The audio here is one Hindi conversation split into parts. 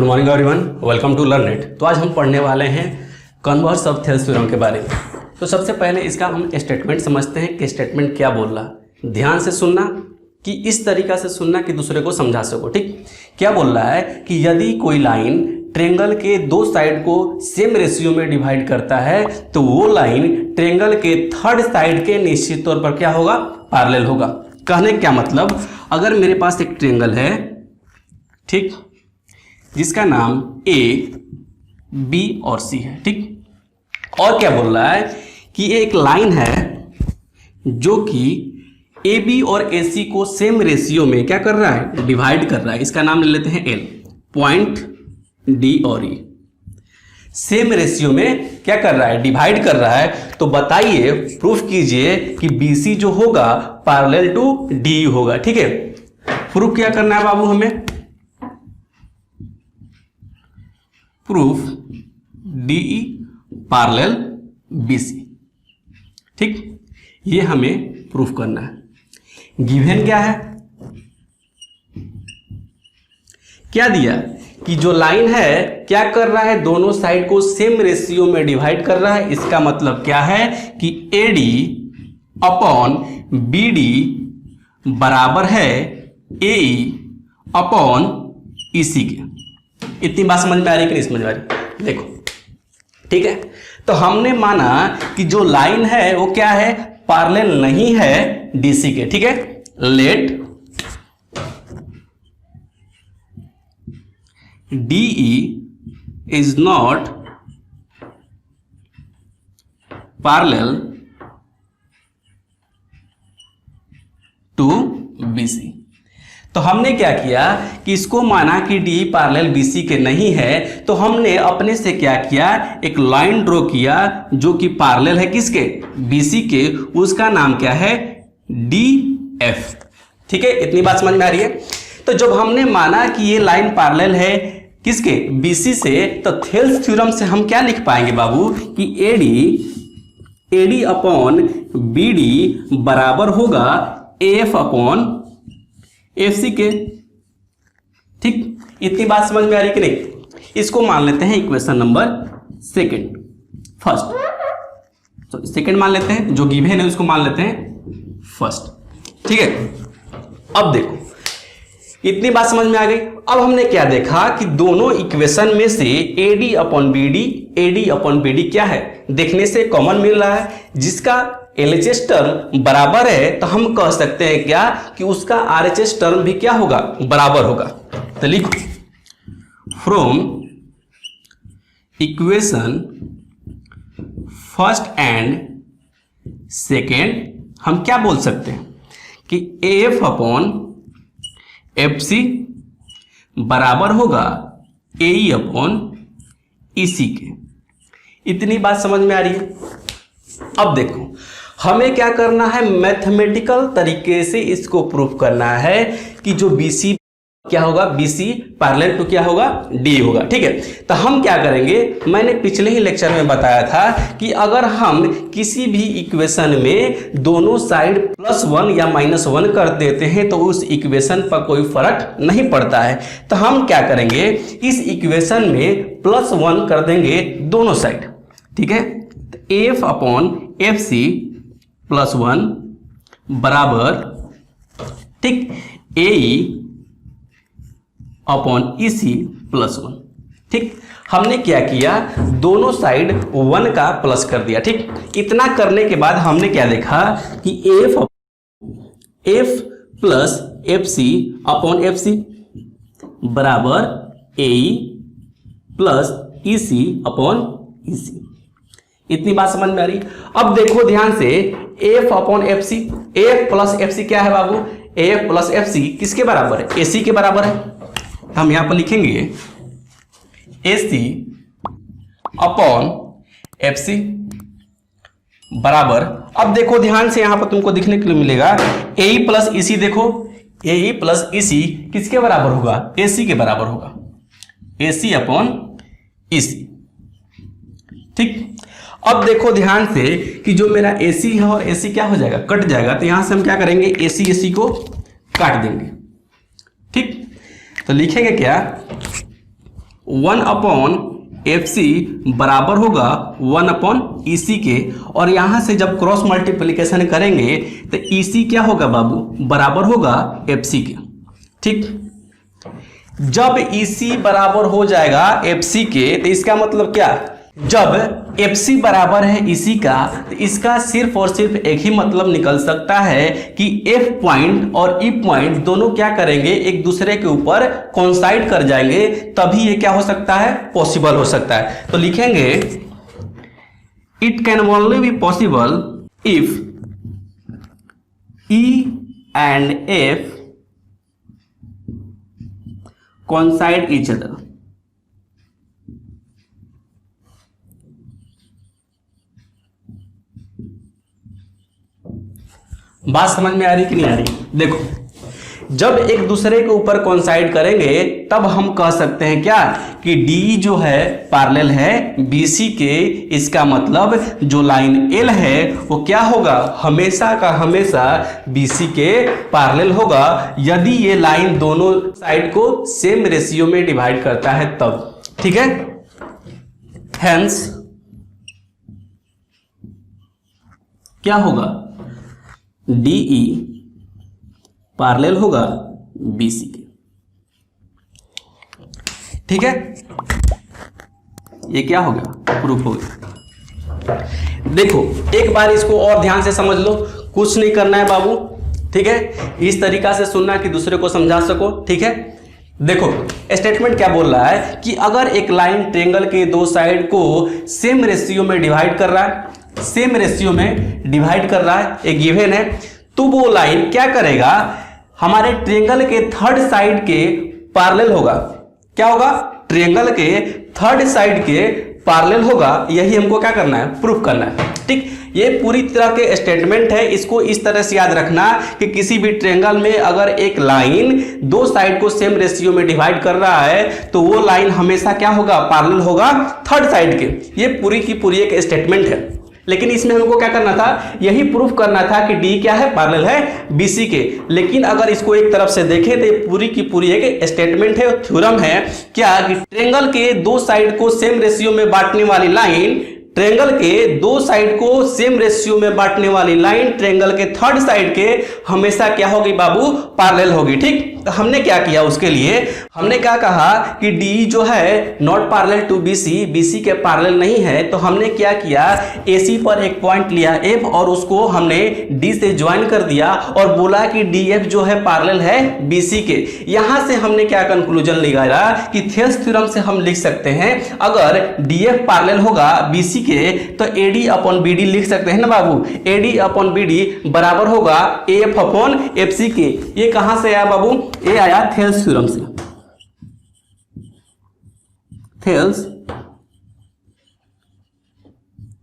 Good morning everyone, welcome to learn it. तो आज हम पढ़ने वाले हैं कन्वर्स ऑफ थेल्स थ्योरम के बारे में। तो सबसे पहले इसका हम स्टेटमेंट समझते हैं कि स्टेटमेंट क्या बोल रहा है। ध्यान से सुनना, कि इस तरीका से सुनना कि दूसरे को समझा सको। ठीक, क्या बोल रहा है कि यदि कोई लाइन ट्रेंगल के दो साइड को सेम रेशियो में डिवाइड करता है तो वो लाइन ट्रेंगल के थर्ड साइड के निश्चित तौर पर क्या होगा, पैरेलल होगा। कहने क्या मतलब, अगर मेरे पास एक ट्रेंगल है, ठीक, जिसका नाम ए, बी और सी है, ठीक, और क्या बोल रहा है कि एक लाइन है जो कि ए बी और ए सी को सेम रेशियो में क्या कर रहा है, डिवाइड कर रहा है। इसका नाम ले लेते हैं एल, पॉइंट डी और ई सेम रेशियो में क्या कर रहा है, डिवाइड कर रहा है। तो बताइए, प्रूफ कीजिए कि बी सी जो होगा पैरेलल टू डी होगा। ठीक है, प्रूफ क्या करना है बाबू हमें, प्रूफ डीई पैरेलल बीसी। ठीक, ये हमें प्रूफ करना है। गिवन क्या है, क्या दिया कि जो लाइन है क्या कर रहा है, दोनों साइड को सेम रेशियो में डिवाइड कर रहा है। इसका मतलब क्या है कि एडी अपॉन बीडी बराबर है एई अपॉन ईसी के। इतनी बात समझ में आ रही कि नहीं समझ में आ रही, देखो। ठीक है, तो हमने माना कि जो लाइन है वो क्या है, पैरेलल नहीं है डीसी के। ठीक है, late DE is not parallel to BC। तो हमने क्या किया कि इसको माना कि DE पैरेलल BC के नहीं है, तो हमने अपने से क्या किया, एक लाइन ड्रॉ किया जो कि पैरेलल है किसके, BC के। उसका नाम क्या है, DF। ठीक है, इतनी बात समझ में आ रही है। तो जब हमने माना कि ये लाइन पैरेलल है किसके, BC से, तो थेल्स थ्योरम से हम क्या लिख पाएंगे बाबू कि AD अपॉन BD बराबर होगा AF अपॉन FC के। ठीक, इतनी बात समझ में आ रही कि नहीं। इसको मान लेते हैं इक्वेशन नंबर सेकंड, फर्स्ट, तो सेकंड मान लेते हैं, जो गिवन है उसको मान लेते हैं फर्स्ट। ठीक है, अब देखो, इतनी बात समझ में आ गई। अब हमने क्या देखा कि दोनों इक्वेशन में से AD अपॉन BD क्या है, देखने से कॉमन मिल रहा है। जिसका LHS टर्म बराबर है तो हम कह सकते हैं क्या कि उसका RHS टर्म भी क्या होगा, बराबर होगा। तो लिखो, from equation first and second हम क्या बोल सकते हैं कि AF अपॉन FC बराबर होगा AE अपॉन EC के। इतनी बात समझ में आ रही है। अब देखो, हमें क्या करना है, मैथमेटिकल तरीके से इसको प्रूफ करना है कि जो BC क्या होगा, BC पैरेलल टू क्या होगा, D होगा। ठीक है, तो हम क्या करेंगे, मैंने पिछले ही लेक्चर में बताया था कि अगर हम किसी भी इक्वेशन में दोनों साइड +1 या -1 कर देते हैं तो उस इक्वेशन पर कोई फर्क नहीं पड़ता है। तो हम क्या करेंगे, इस इक्वेशन में +1 कर देंगे दोनों साइड। ठीक है, तो AF अपॉन FC +1 बराबर, ठीक, AE अपॉन EC +1। ठीक, हमने क्या किया, दोनों साइड 1 का प्लस कर दिया। ठीक, इतना करने के बाद हमने क्या देखा कि F plus FC upon FC बराबर AE plus EC upon EC। इतनी बात समझ में आ रही। अब देखो ध्यान से, AF upon FC, AF plus FC क्या है बाबू, AF प्लस FC किसके बराबर है, AC के बराबर है। हम यहां पर लिखेंगे AC अपॉन FC बराबर, अब देखो ध्यान से, यहां पर तुमको दिखने के लिए मिलेगा AE प्लस EC। देखो, AE प्लस EC किसके बराबर होगा, AC के बराबर होगा, AC अपॉन EC। ठीक, अब देखो ध्यान से कि जो मेरा AC है और AC क्या हो जाएगा, कट जाएगा। तो यहां से हम क्या करेंगे, AC को काट देंगे। ठीक, तो लिखेंगे क्या, 1/FC बराबर होगा 1/EC के, और यहाँ से जब क्रॉस मल्टीप्लिकेशन करेंगे तो EC क्या होगा बाबू, बराबर होगा FC के। ठीक, जब EC बराबर हो जाएगा FC के तो इसका मतलब क्या, जब FC बराबर है EC का तो इसका सिर्फ और सिर्फ एक ही मतलब निकल सकता है कि F पॉइंट और E पॉइंट दोनों क्या करेंगे, एक दूसरे के ऊपर कोइंसाइड कर जाएंगे, तभी ये क्या हो सकता है, पॉसिबल हो सकता है। तो लिखेंगे it can only be possible if E and F coincide each other। बात समझ में आ रही कि नहीं आ रही? देखो, जब एक दूसरे के ऊपर कोइंसाइड करेंगे तब हम कह सकते हैं क्या कि डी जो है पैरेलल है BC के। इसका मतलब जो लाइन L है वो क्या होगा, हमेशा का हमेशा BC के पैरेलल होगा, यदि ये लाइन दोनों साइड को सेम रेशियो में डिवाइड करता है तब। ठीक है, हेंस क्या होगा, DE पैरेलल होगा BC के। ठीक है, ये क्या हो गया, प्रूफ हो गया। देखो एक बार इसको और ध्यान से समझ लो, कुछ नहीं करना है बाबू। ठीक है, इस तरीका से सुनना कि दूसरे को समझा सको। ठीक है, देखो स्टेटमेंट क्या बोल रहा है कि अगर एक लाइन ट्रायंगल के दो साइड को सेम रेशियो में डिवाइड कर रहा है, सेम रेशियो में डिवाइड कर रहा है, एक गिवन है, तो वो लाइन क्या करेगा, हमारे ट्रायंगल के थर्ड साइड के पैरेलल होगा। क्या होगा, ट्रायंगल के थर्ड साइड के पैरेलल होगा। यही हमको क्या करना है, प्रूफ करना है। ठीक, ये पूरी तरह के स्टेटमेंट है। इसको इस तरह से याद रखना कि किसी भी ट्रायंगल में अगर एक लाइन दो साइड को सेम रेशियो में डिवाइड कर रहा है तो वो लाइन हमेशा क्या होगा, पैरेलल होगा थर्ड साइड के। ये पूरी की पूरी एक स्टेटमेंट है, लेकिन इसमें हमको क्या करना था, यही प्रूफ करना था कि डी क्या है, पैरेलल है BC के। लेकिन अगर इसको एक तरफ से देखें तो ये पूरी की पूरी एक स्टेटमेंट है, थ्योरम है। क्या कि ट्रायंगल के दो साइड को सेम रेशियो में बांटने वाली लाइन, ट्रायंगल के दो साइड को सेम रेशियो में बांटने वाली लाइन ट्रायंगल के थर्ड साइड के हमेशा क्या होगी बाबू, पैरेलल होगी। ठीक, तो हमने क्या किया, उसके लिए हमने क्या कहा कि डी जो है नॉट पैरेलल टू BC के पैरेलल नहीं है। तो हमने क्या किया, AC पर एक पॉइंट लिया F और उसको हमने D से ज्वाइन कर दिया और बोला कि DF जो है पैरेलल है BC के। यहां से हमने क्या कंक्लूजन निकाला कि थेल्स थ्योरम से हम लिख सकते हैं, अगर DF पैरेलल होगा BC के तो AD/BD लिख सकते हैं ना बाबू। AD/BD बराबर होगा AF/FC के। ये कहां से आया बाबू, ये आया थेल्स थ्योरम से, थेल्स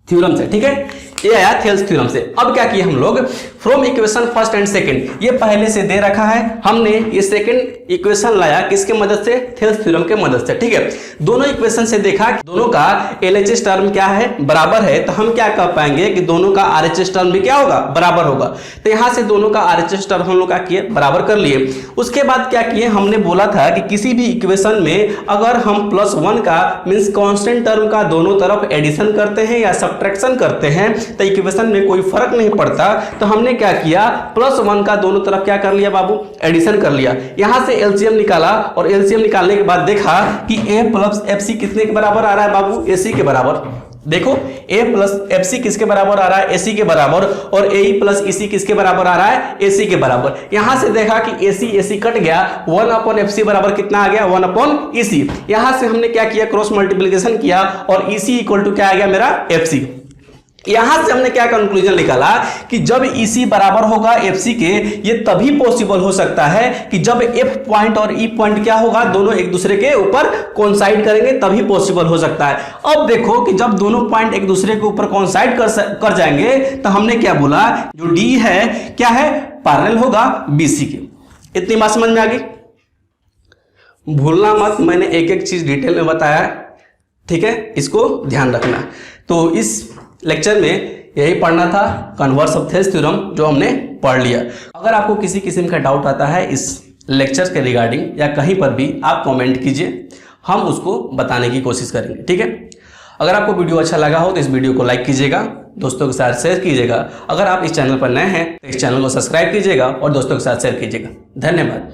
थ्योरम से। ठीक है, ये आया थेल्स थ्योरम से। अब क्या किया हम लोग, from equation first and second, ये पहले से दे रखा है, हमने ये सेकंड इक्वेशन लाया किसके मदद से, थेल्स थ्योरम के मदद से। ठीक है, दोनों इक्वेशन से देखा दोनों का LHS टर्म क्या है, बराबर है, तो हम क्या कह पाएंगे कि दोनों का RHS टर्म भी क्या होगा, बराबर होगा। तो यहां से दोनों का RHS टर्म हम लोग क्या किए, बराबर कर लिए। उसके बाद क्या किए, हमने बोला था कि किसी भी इक्वेशन में अगर हम +1 का मींस कांस्टेंट टर्म का दोनों तरफ एडिशन करते हैं या सब्ट्रैक्शन करते हैं तो इक्वेशन में कोई फर्क नहीं पड़ता। तो हमने क्या किया, +1 का दोनों तरफ क्या कर लिया बाबू, एडिशन कर लिया। यहां से LCM निकाला और LCM निकालने के बाद देखा कि A + FC कितने के बराबर आ रहा है बाबू, AC के बराबर। देखो A + FC किसके बराबर आ रहा है, AC के बराबर, और AE + EC किसके बराबर आ रहा है, AC के बराबर। यहां से देखा कि AC कट गया, 1/FC बराबर कितना आ गया, 1/EC। यहां से हमने क्या किया, क्रॉस मल्टीप्लिकेशन किया और EC = क्या आ गया मेरा, FC। यहां से हमने क्या कंक्लूजन निकाला कि जब EC बराबर होगा FC के, ये तभी पॉसिबल हो सकता है कि जब F पॉइंट और E पॉइंट क्या होगा, दोनों एक दूसरे के ऊपर कोइंसाइड करेंगे, तभी पॉसिबल हो सकता है। अब देखो कि जब दोनों पॉइंट एक दूसरे के ऊपर कोइंसाइड कर जाएंगे तो हमने क्या बोला, जो D है क्या है, पैरेलल होगा BC के। इतनी बात समझ में आ गई, भूलना मत, मैंने एक एक चीज डिटेल में बताया। ठीक है, इसको ध्यान रखना। तो इस लेक्चर में यही पढ़ना था, कन्वर्स ऑफ थेल्स थ्योरम, जो हमने पढ़ लिया। अगर आपको किसी किस्म का डाउट आता है इस लेक्चर के रिगार्डिंग या कहीं पर भी, आप कमेंट कीजिए, हम उसको बताने की कोशिश करेंगे। ठीक है, अगर आपको वीडियो अच्छा लगा हो तो इस वीडियो को लाइक कीजिएगा, दोस्तों के साथ शेयर कीजिएगा। अगर आप इस चैनल पर नए हैं तो इस चैनल को सब्सक्राइब कीजिएगा और दोस्तों के साथ शेयर कीजिएगा। धन्यवाद।